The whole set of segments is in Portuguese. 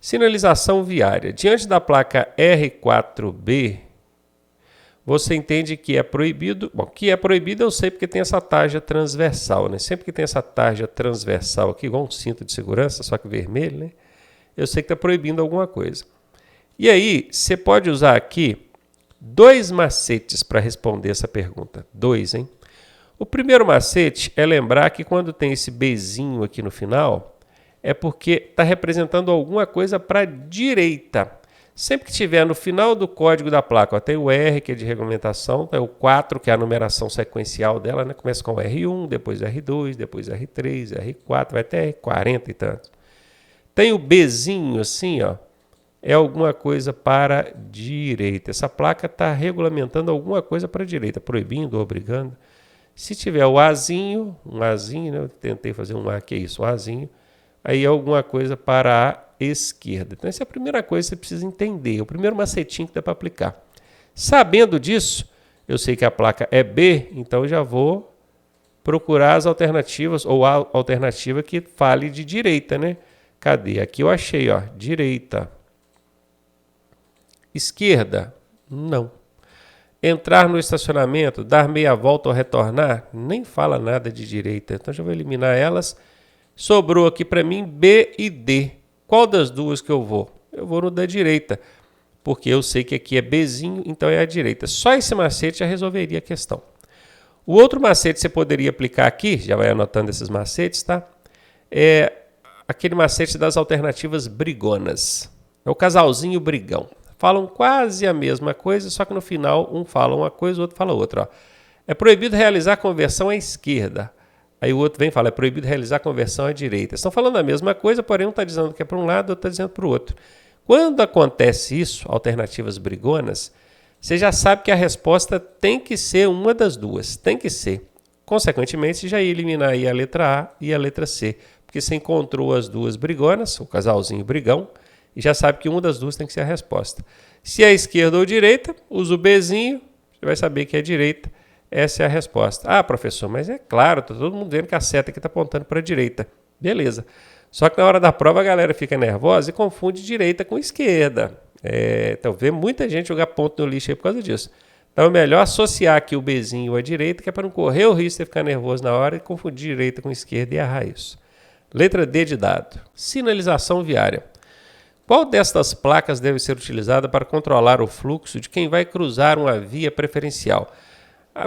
Sinalização viária. Diante da placa R4B, você entende que é proibido. Bom, que é proibido eu sei porque tem essa tarja transversal, né? Sempre que tem essa tarja transversal aqui, igual um cinto de segurança, só que vermelho, né? Eu sei que está proibindo alguma coisa. E aí, você pode usar aqui 2 macetes para responder essa pergunta. 2, hein? O primeiro macete é lembrar que quando tem esse Bzinho aqui no final, é porque está representando alguma coisa para a direita. Sempre que tiver no final do código da placa, ó, tem o R, que é de regulamentação, tem o 4, que é a numeração sequencial dela, né? Começa com R1, depois R2, depois R3, R4, vai até R40 e tanto. Tem o Bzinho assim, ó, é alguma coisa para a direita. Essa placa está regulamentando alguma coisa para a direita, proibindo ou obrigando. Se tiver o Azinho, um Azinho, né? Eu tentei fazer um A, que é isso, um Azinho, aí é alguma coisa para a esquerda. Então essa é a primeira coisa que você precisa entender, o primeiro macetinho que dá para aplicar. Sabendo disso, eu sei que a placa é B, então eu já vou procurar as alternativas, ou a alternativa que fale de direita, né? Cadê? Aqui eu achei, ó, direita. Esquerda? Não. Entrar no estacionamento, dar meia volta ou retornar? Nem fala nada de direita, então já vou eliminar elas. Sobrou aqui para mim B e D. Qual das duas que eu vou? Eu vou no da direita, porque eu sei que aqui é Bzinho, então é a direita. Só esse macete já resolveria a questão. O outro macete que você poderia aplicar aqui, já vai anotando esses macetes, tá? É aquele macete das alternativas brigonas. É o casalzinho brigão. Falam quase a mesma coisa, só que no final um fala uma coisa, o outro fala outra. Ó. É proibido realizar conversão à esquerda. Aí o outro vem e fala, é proibido realizar conversão à direita. Estão falando a mesma coisa, porém um está dizendo que é para um lado, o outro está dizendo para o outro. Quando acontece isso, alternativas brigonas, você já sabe que a resposta tem que ser uma das duas, tem que ser. Consequentemente, você já ia eliminar aí a letra A e a letra C, porque você encontrou as duas brigonas, o casalzinho brigão, e já sabe que uma das duas tem que ser a resposta. Se é esquerda ou direita, usa o Bzinho, você vai saber que é direita. Essa é a resposta. Ah, professor, mas é claro, está todo mundo vendo que a seta aqui está apontando para a direita. Beleza. Só que na hora da prova a galera fica nervosa e confunde direita com esquerda. Então vê muita gente jogar ponto no lixo aí por causa disso. Então é melhor associar aqui o Bzinho à direita, que é para não correr o risco de ficar nervoso na hora e confundir direita com esquerda e errar isso. Letra D de dado. Sinalização viária. Qual destas placas deve ser utilizada para controlar o fluxo de quem vai cruzar uma via preferencial?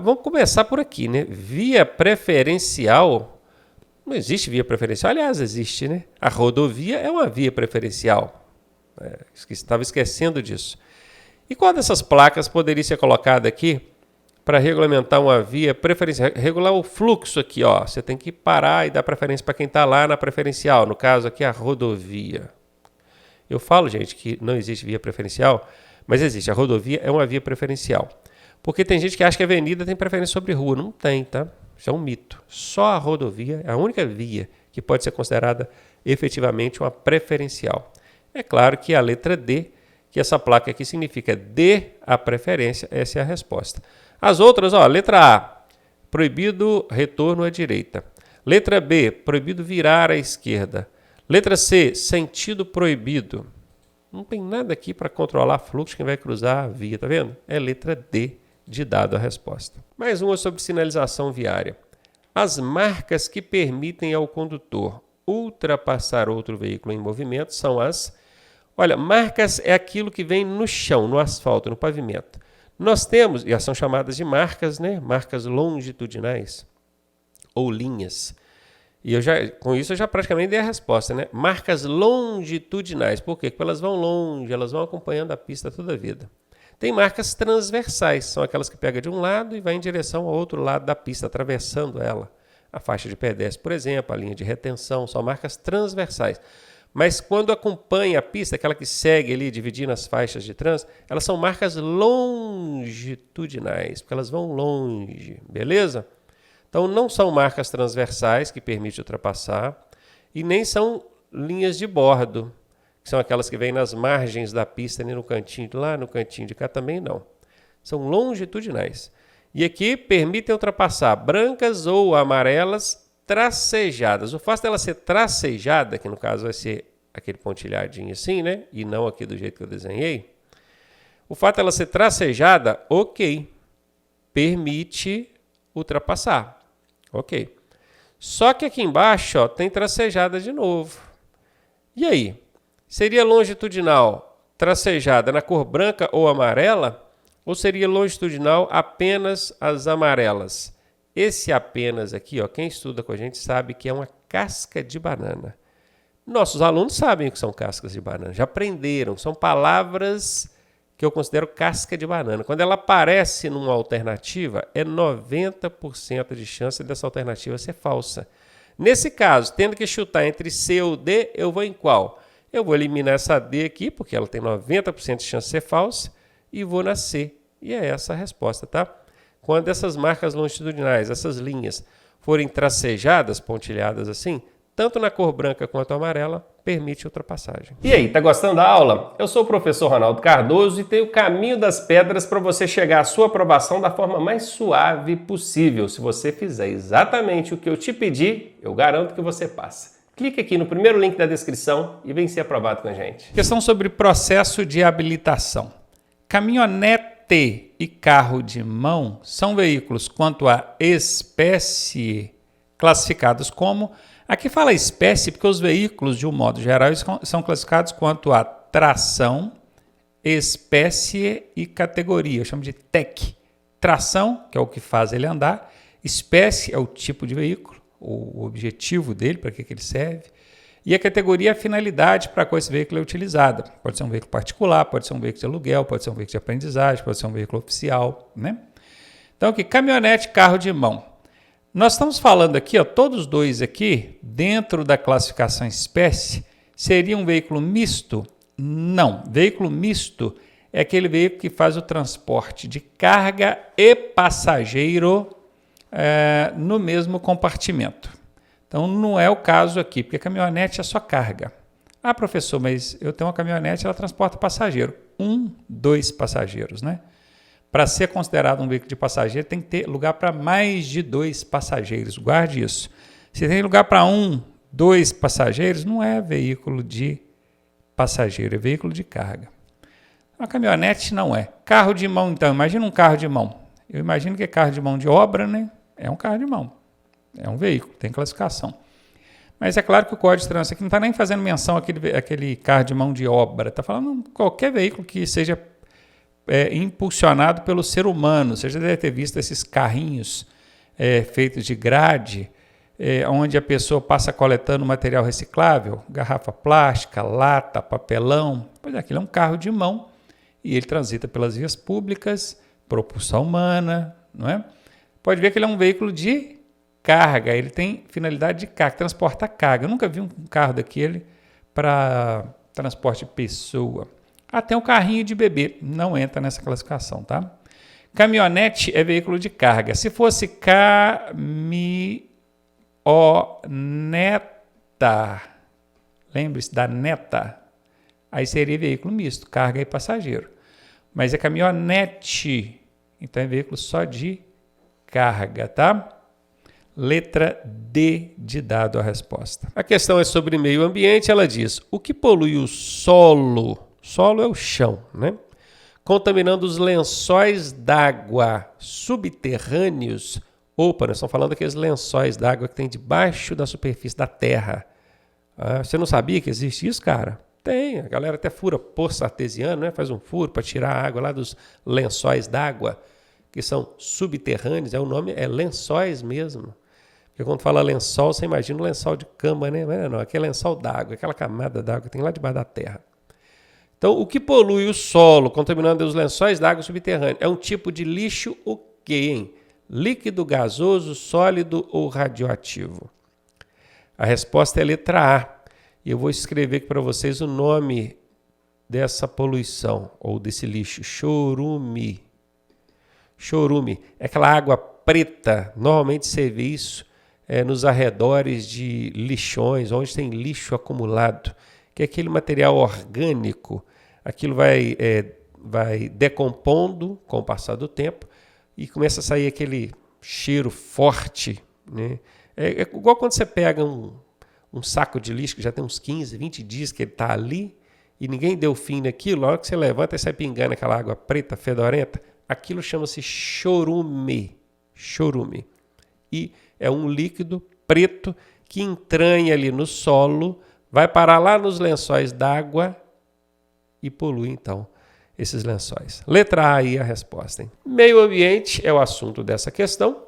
Vamos começar por aqui, né? Via preferencial, não existe via preferencial, aliás, existe, né? A rodovia é uma via preferencial. Estava esquecendo disso. E qual dessas placas poderia ser colocada aqui para regulamentar uma via preferencial? Regular o fluxo aqui, ó. Você tem que parar e dar preferência para quem está lá na preferencial. No caso aqui, a rodovia. Eu falo, gente, que não existe via preferencial, mas existe. A rodovia é uma via preferencial. Porque tem gente que acha que a avenida tem preferência sobre rua. Não tem, tá? Isso é um mito. Só a rodovia é a única via que pode ser considerada efetivamente uma preferencial. É claro que a letra D, que essa placa aqui significa dê a preferência, essa é a resposta. As outras, ó, letra A, proibido retorno à direita. Letra B, proibido virar à esquerda. Letra C, sentido proibido. Não tem nada aqui para controlar fluxo quem vai cruzar a via, tá vendo? É letra D de dado a resposta. Mais uma sobre sinalização viária. As marcas que permitem ao condutor ultrapassar outro veículo em movimento são as... Olha, marcas é aquilo que vem no chão, no asfalto, no pavimento. Nós temos, e são chamadas de marcas, né? Marcas longitudinais ou linhas. E com isso eu já praticamente dei a resposta, né? Marcas longitudinais. Por quê? Porque elas vão longe, elas vão acompanhando a pista toda a vida. Tem marcas transversais, são aquelas que pegam de um lado e vai em direção ao outro lado da pista, atravessando ela. A faixa de pedestre, por exemplo, a linha de retenção, são marcas transversais. Mas quando acompanha a pista, aquela que segue ali, dividindo as faixas de trânsito, elas são marcas longitudinais, porque elas vão longe, beleza? Então não são marcas transversais que permitem ultrapassar e nem são linhas de bordo, que são aquelas que vêm nas margens da pista, ali no cantinho, lá no cantinho de cá também não. São longitudinais. E aqui permitem ultrapassar brancas ou amarelas tracejadas. O fato dela ser tracejada, que no caso vai ser aquele pontilhadinho assim, né? E não aqui do jeito que eu desenhei. O fato dela ser tracejada, ok, permite ultrapassar, ok. Só que aqui embaixo, ó, tem tracejada de novo. E aí? Seria longitudinal tracejada na cor branca ou amarela? Ou seria longitudinal apenas as amarelas? Esse apenas aqui, ó, quem estuda com a gente sabe que é uma casca de banana. Nossos alunos sabem o que são cascas de banana, já aprenderam, são palavras que eu considero casca de banana. Quando ela aparece numa alternativa, é 90% de chance dessa alternativa ser falsa. Nesse caso, tendo que chutar entre C ou D, eu vou em qual? Eu vou eliminar essa D aqui, porque ela tem 90% de chance de ser falsa, e vou na C. E é essa a resposta, tá? Quando essas marcas longitudinais, essas linhas, forem tracejadas, pontilhadas assim, tanto na cor branca quanto amarela, permite ultrapassagem. E aí, tá gostando da aula? Eu sou o professor Ronaldo Cardoso e tenho o caminho das pedras para você chegar à sua aprovação da forma mais suave possível. Se você fizer exatamente o que eu te pedi, eu garanto que você passa. Clique aqui no primeiro link da descrição e vem ser aprovado com a gente. Questão sobre processo de habilitação. Caminhonete e carro de mão são veículos quanto à espécie classificados como... Aqui fala espécie porque os veículos, de um modo geral, são classificados quanto a tração, espécie e categoria. Eu chamo de TEC. Tração, que é o que faz ele andar. Espécie é o tipo de veículo, o objetivo dele, para que ele serve. E a categoria é a finalidade para qual esse veículo é utilizado. Pode ser um veículo particular, pode ser um veículo de aluguel, pode ser um veículo de aprendizagem, pode ser um veículo oficial, né? Então, aqui, caminhonete, carro de mão. Nós estamos falando aqui, ó, todos dois aqui, dentro da classificação espécie, seria um veículo misto? Não. Veículo misto é aquele veículo que faz o transporte de carga e passageiro no mesmo compartimento. Então, não é o caso aqui, porque caminhonete é só carga. Ah, professor, mas eu tenho uma caminhonete, ela transporta passageiro. 2 passageiros, né? Para ser considerado um veículo de passageiro, tem que ter lugar para mais de 2 passageiros. Guarde isso. Se tem lugar para 2 passageiros, não é veículo de passageiro, é veículo de carga. Uma caminhonete não é. Carro de mão, então. Imagina um carro de mão. Eu imagino que é carro de mão de obra, né? É um carro de mão. É um veículo, tem classificação. Mas é claro que o Código de Trânsito aqui não está nem fazendo menção àquele carro de mão de obra. Está falando qualquer veículo que seja impulsionado pelo ser humano. Você já deve ter visto esses carrinhos feitos de grade, onde a pessoa passa coletando material reciclável, garrafa plástica, lata, papelão. Pois é, aquilo é um carro de mão e ele transita pelas vias públicas, propulsão humana, não é? Pode ver que ele é um veículo de carga, ele tem finalidade de carga, transporta carga. Eu nunca vi um carro daquele para transporte de pessoa. Até um carrinho de bebê não entra nessa classificação, tá? Caminhonete é veículo de carga. Se fosse caminhoneta, lembre-se da neta, aí seria veículo misto, carga e passageiro. Mas é caminhonete, então é veículo só de carga, tá? Letra D de dado a resposta. A questão é sobre meio ambiente, ela diz: o que polui o solo? Solo é o chão, né? Contaminando os lençóis d'água subterrâneos. Opa, nós estamos falando daqueles lençóis d'água que tem debaixo da superfície da terra. Ah, você não sabia que existe isso, cara? Tem, a galera até fura poço artesiano, né? Faz um furo para tirar a água lá dos lençóis d'água, que são subterrâneos, o nome é lençóis mesmo. Porque quando fala lençol, você imagina um lençol de cama, né? Mas não, aqui é lençol d'água, aquela camada d'água que tem lá debaixo da terra. Então, o que polui o solo, contaminando os lençóis d'água subterrânea, é um tipo de lixo o quê, hein? Líquido, gasoso, sólido ou radioativo? A resposta é a letra A. E eu vou escrever aqui para vocês o nome dessa poluição, ou desse lixo: chorume. Chorume é aquela água preta, normalmente você vê isso nos arredores de lixões, onde tem lixo acumulado, que é aquele material orgânico. Aquilo vai decompondo com o passar do tempo e começa a sair aquele cheiro forte, né? É igual quando você pega um saco de lixo que já tem uns 15, 20 dias que ele está ali e ninguém deu fim naquilo, na hora que você levanta e sai pingando aquela água preta, fedorenta, aquilo chama-se chorume. Chorume. E é um líquido preto que entranha ali no solo, vai parar lá nos lençóis d'água e polui, então, esses lençóis. Letra A aí a resposta. Hein? Meio ambiente é o assunto dessa questão,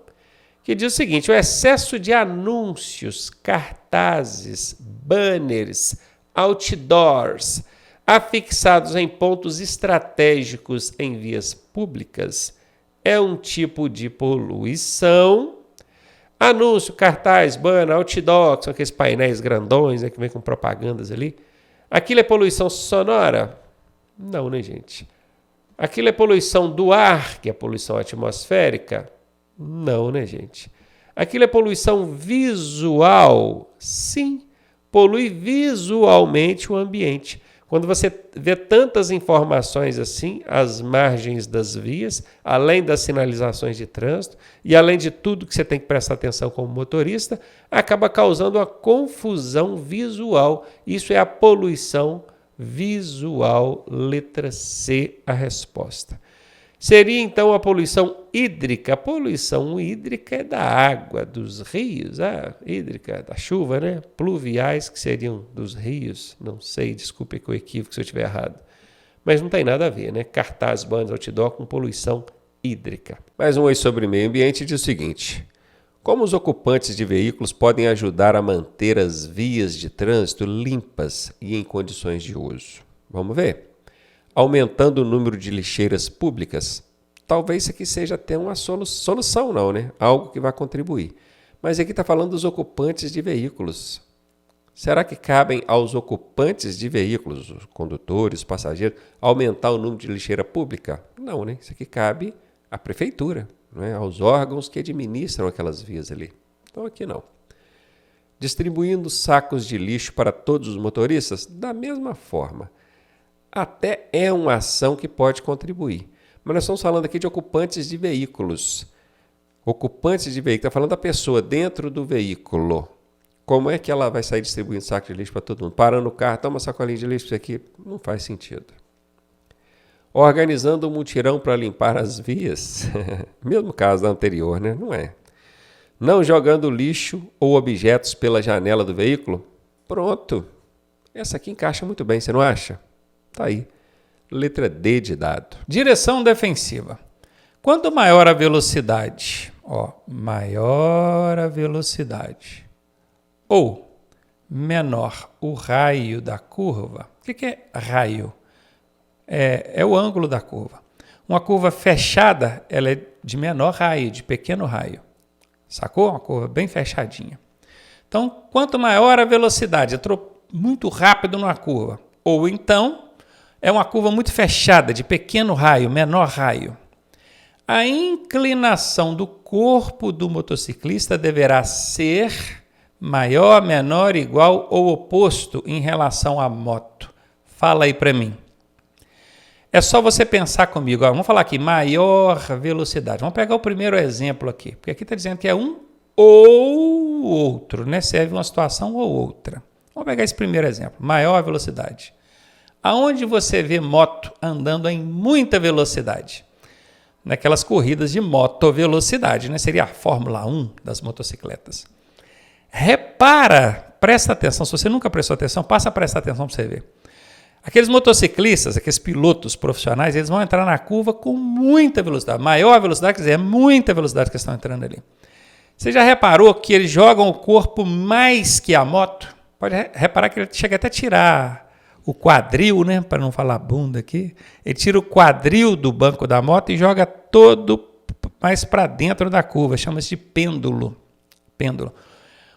que diz o seguinte: o excesso de anúncios, cartazes, banners, outdoors, afixados em pontos estratégicos em vias públicas, é um tipo de poluição. Anúncio, cartaz, banner, outdoor, que são aqueles painéis grandões, né, que vem com propagandas ali. Aquilo é poluição sonora? Não, né, gente? Aquilo é poluição do ar, que é poluição atmosférica? Não, né, gente? Aquilo é poluição visual? Sim, polui visualmente o ambiente. Quando você vê tantas informações assim, às margens das vias, além das sinalizações de trânsito e além de tudo que você tem que prestar atenção como motorista, acaba causando uma confusão visual. Isso é a poluição visual, letra C, a resposta. Seria então a poluição hídrica. A poluição hídrica é da água, dos rios, hídrica, da chuva, né? Pluviais, que seriam dos rios. Não sei, desculpe que eu equívoco se eu estiver errado. Mas não tem nada a ver, né? Cartaz, banners, outdoor com poluição hídrica. Mais um Oi sobre Meio Ambiente diz o seguinte: como os ocupantes de veículos podem ajudar a manter as vias de trânsito limpas e em condições de uso? Vamos ver. Aumentando o número de lixeiras públicas, talvez isso aqui seja até uma solução, não, né? Algo que vai contribuir. Mas aqui está falando dos ocupantes de veículos. Será que cabem aos ocupantes de veículos, os condutores, os passageiros, aumentar o número de lixeira pública? Não, né? Isso aqui cabe à prefeitura, né? Aos órgãos que administram aquelas vias ali. Então aqui não. Distribuindo sacos de lixo para todos os motoristas? Da mesma forma. Até é uma ação que pode contribuir. Mas nós estamos falando aqui de ocupantes de veículos. Ocupantes de veículo, está falando da pessoa dentro do veículo. Como é que ela vai sair distribuindo saco de lixo para todo mundo? Parando o carro, toma uma sacolinha de lixo para isso aqui. Não faz sentido. Organizando um mutirão para limpar as vias. Mesmo caso da anterior, né? Não é. Não jogando lixo ou objetos pela janela do veículo. Pronto. Essa aqui encaixa muito bem, você não acha? Tá aí. Letra D de dado. Direção defensiva. Quanto maior a velocidade, maior a velocidade, ou menor o raio da curva. O que é raio? É o ângulo da curva. Uma curva fechada, ela é de menor raio, de pequeno raio. Sacou? Uma curva bem fechadinha. Então, quanto maior a velocidade, eu estou muito rápido numa curva, ou então é uma curva muito fechada, de pequeno raio, menor raio. A inclinação do corpo do motociclista deverá ser maior, menor, igual ou oposto em relação à moto. Fala aí para mim. É só você pensar comigo. Vamos falar aqui, maior velocidade. Vamos pegar o primeiro exemplo aqui, porque aqui está dizendo que é um ou outro, né? Serve uma situação ou outra. Vamos pegar esse primeiro exemplo, maior velocidade. Aonde você vê moto andando em muita velocidade? Naquelas corridas de motovelocidade, né? Seria a Fórmula 1 das motocicletas. Repara, presta atenção, se você nunca prestou atenção, passa a prestar atenção para você ver. Aqueles motociclistas, aqueles pilotos profissionais, eles vão entrar na curva com muita velocidade. Maior velocidade, quer dizer, é muita velocidade que eles estão entrando ali. Você já reparou que eles jogam o corpo mais que a moto? Pode reparar que ele chega até a tirar o quadril, né, para não falar bunda aqui, ele tira o quadril do banco da moto e joga todo mais para dentro da curva, chama-se de pêndulo.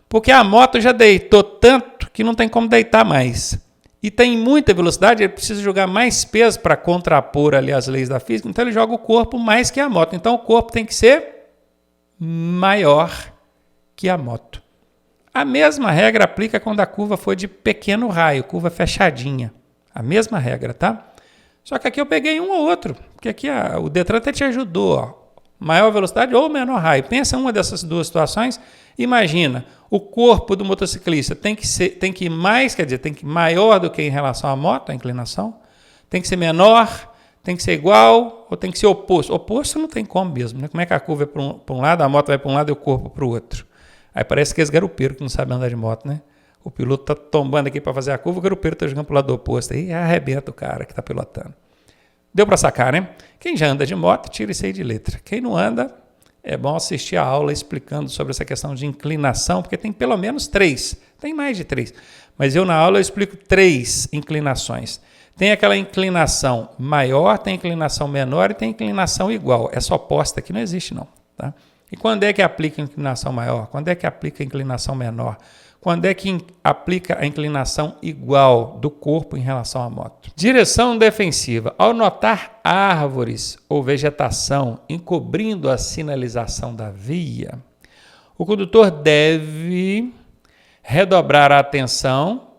Porque a moto já deitou tanto que não tem como deitar mais. E tem muita velocidade, ele precisa jogar mais peso para contrapor ali as leis da física, então ele joga o corpo mais que a moto. Então o corpo tem que ser maior que a moto. A mesma regra aplica quando a curva for de pequeno raio, curva fechadinha. A mesma regra, tá? Só que aqui eu peguei um ou outro, porque aqui o Detran até te ajudou. maior velocidade ou menor raio. Pensa uma dessas duas situações. Imagina, o corpo do motociclista tem que ir mais, quer dizer, tem que ir maior do que em relação à moto, a inclinação. Tem que ser menor, tem que ser igual ou tem que ser oposto. Oposto não tem como mesmo, né? Como é que a curva é para um lado, a moto vai para um lado e o corpo para o outro? Aí parece que é esse garupeiro que não sabe andar de moto, né? O piloto está tombando aqui para fazer a curva, o garupeiro está jogando para o lado oposto. Aí arrebenta o cara que está pilotando. Deu para sacar, né? Quem já anda de moto, tira isso aí de letra. Quem não anda, é bom assistir a aula explicando sobre essa questão de inclinação, porque tem pelo menos 3. Tem mais de 3. Mas eu na aula eu explico 3 inclinações. Tem aquela inclinação maior, tem inclinação menor e tem inclinação igual. Essa oposta aqui não existe não. Tá? E quando é que aplica a inclinação maior? Quando é que aplica a inclinação menor? Quando é que aplica a inclinação igual do corpo em relação à moto? Direção defensiva. Ao notar árvores ou vegetação encobrindo a sinalização da via, o condutor deve redobrar a atenção,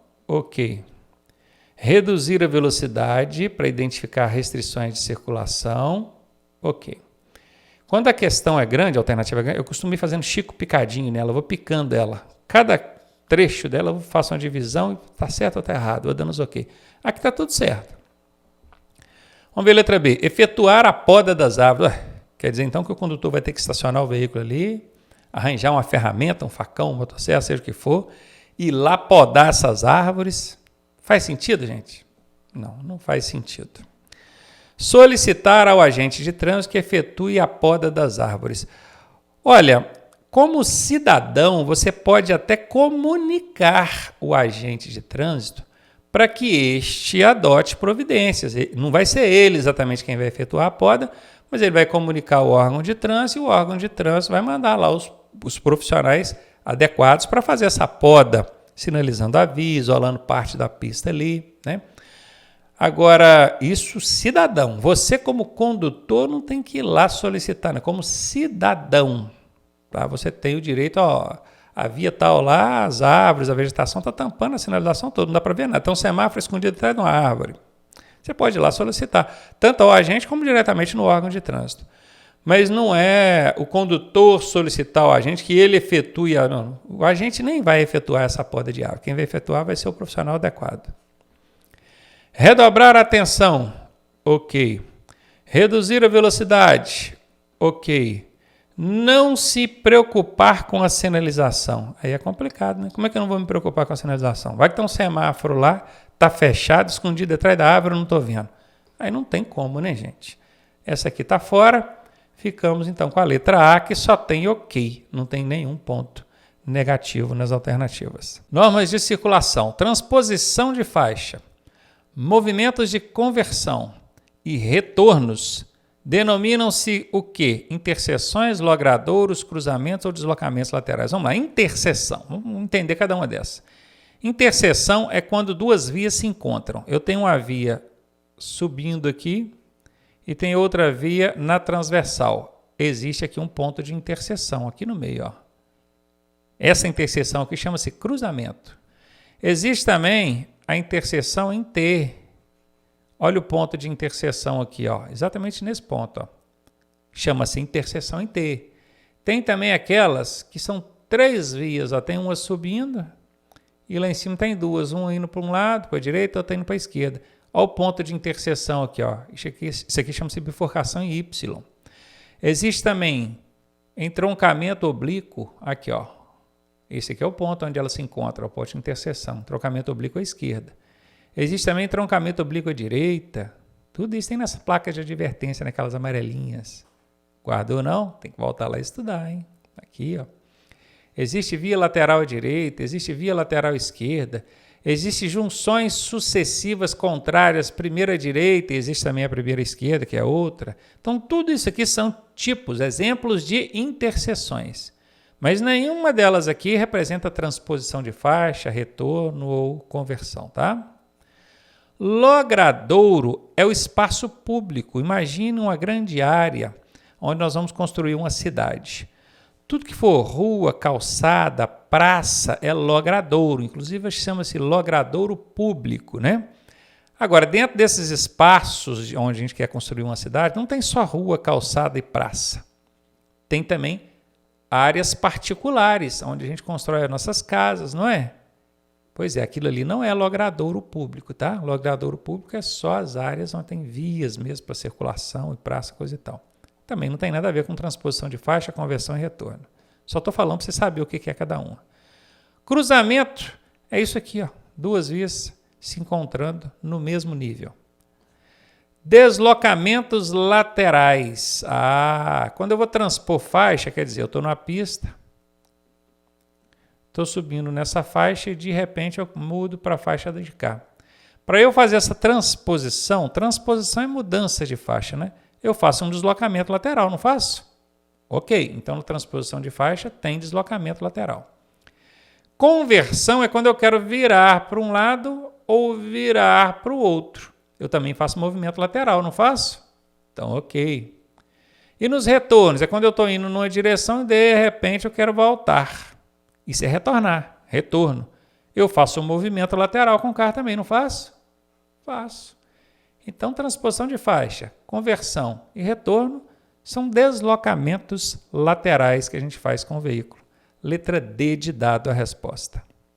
reduzir a velocidade para identificar restrições de circulação, Quando a questão é grande, a alternativa é grande, eu costumo ir fazendo chico picadinho nela, eu vou picando ela. Cada trecho dela eu faço uma divisão e está certo ou está errado, vou dando os ok. Aqui está tudo certo. Vamos ver a letra B. Efetuar a poda das árvores. Quer dizer então que o condutor vai ter que estacionar o veículo ali, arranjar uma ferramenta, um facão, uma motosserra, seja o que for, e ir lá podar essas árvores. Faz sentido, gente? Não, não faz sentido. Solicitar ao agente de trânsito que efetue a poda das árvores. Olha, como cidadão, você pode até comunicar o agente de trânsito para que este adote providências. Não vai ser ele exatamente quem vai efetuar a poda, mas ele vai comunicar o órgão de trânsito e o órgão de trânsito vai mandar lá os profissionais adequados para fazer essa poda, sinalizando aviso, isolando parte da pista ali, né? Agora, isso cidadão. Você como condutor não tem que ir lá solicitar, né? Como cidadão. Tá? Você tem o direito, a via tal lá, as árvores, a vegetação está tampando a sinalização toda, não dá para ver nada. Então, um semáforo escondido atrás de uma árvore. Você pode ir lá solicitar, tanto ao agente como diretamente no órgão de trânsito. Mas não é o condutor solicitar ao agente que ele efetue. Não, o agente nem vai efetuar essa poda de árvore. Quem vai efetuar vai ser o profissional adequado. Redobrar a atenção. Reduzir a velocidade. Não se preocupar com a sinalização. Aí é complicado, né? Como é que eu não vou me preocupar com a sinalização? Vai que tem um semáforo lá, está fechado, escondido atrás da árvore, eu não estou vendo. Aí não tem como, né, gente? Essa aqui está fora, ficamos então com a letra A, que só tem não tem nenhum ponto negativo nas alternativas. Normas de circulação, transposição de faixa, movimentos de conversão e retornos denominam-se o quê? Interseções, logradouros, cruzamentos ou deslocamentos laterais. Vamos lá, interseção. Vamos entender cada uma dessas. Interseção é quando duas vias se encontram. Eu tenho uma via subindo aqui e tem outra via na transversal. Existe aqui um ponto de interseção, aqui no meio. Essa interseção aqui chama-se cruzamento. Existe também a interseção em T. Olha o ponto de interseção aqui, exatamente nesse ponto. Chama-se interseção em T. Tem também aquelas que são 3 vias. Tem uma subindo e lá em cima tem 2. Uma indo para um lado, para a direita, outra indo para a esquerda. Olha o ponto de interseção aqui. Isso aqui chama-se bifurcação em Y. Existe também entroncamento oblíquo. Aqui, Esse aqui é o ponto onde ela se encontra, o ponto de interseção. Entroncamento oblíquo à esquerda. Existe também entroncamento oblíquo à direita. Tudo isso tem nas placas de advertência, naquelas amarelinhas. Guardou não? Tem que voltar lá e estudar, hein? Aqui, Existe via lateral à direita, existe via lateral à esquerda. Existem junções sucessivas contrárias, primeira à direita, e existe também a primeira à esquerda, que é outra. Então, tudo isso aqui são tipos, exemplos de interseções. Mas nenhuma delas aqui representa transposição de faixa, retorno ou conversão, tá? Logradouro é o espaço público. Imagine uma grande área onde nós vamos construir uma cidade. Tudo que for rua, calçada, praça é logradouro. Inclusive chama-se logradouro público, né? Agora, dentro desses espaços onde a gente quer construir uma cidade, não tem só rua, calçada e praça. Tem também áreas particulares, onde a gente constrói as nossas casas, não é? Pois é, aquilo ali não é logradouro público, tá? Logradouro público é só as áreas onde tem vias mesmo para circulação e praça, coisa e tal. Também não tem nada a ver com transposição de faixa, conversão e retorno. Só estou falando para você saber o que é cada uma. Cruzamento é isso aqui, ó, 2 vias se encontrando no mesmo nível. Deslocamentos laterais. Quando eu vou transpor faixa, quer dizer, eu estou numa pista, estou subindo nessa faixa e de repente eu mudo para a faixa de cá. Para eu fazer essa transposição é mudança de faixa, né? Eu faço um deslocamento lateral, não faço? Ok, então na transposição de faixa tem deslocamento lateral. Conversão é quando eu quero virar para um lado ou virar para o outro. Eu também faço movimento lateral, não faço? Então, ok. E nos retornos, é quando eu estou indo numa direção e de repente eu quero voltar. Isso é retornar, retorno. Eu faço um movimento lateral com o carro também, não faço? Faço. Então, transposição de faixa, conversão e retorno são deslocamentos laterais que a gente faz com o veículo. Letra D de dado a resposta.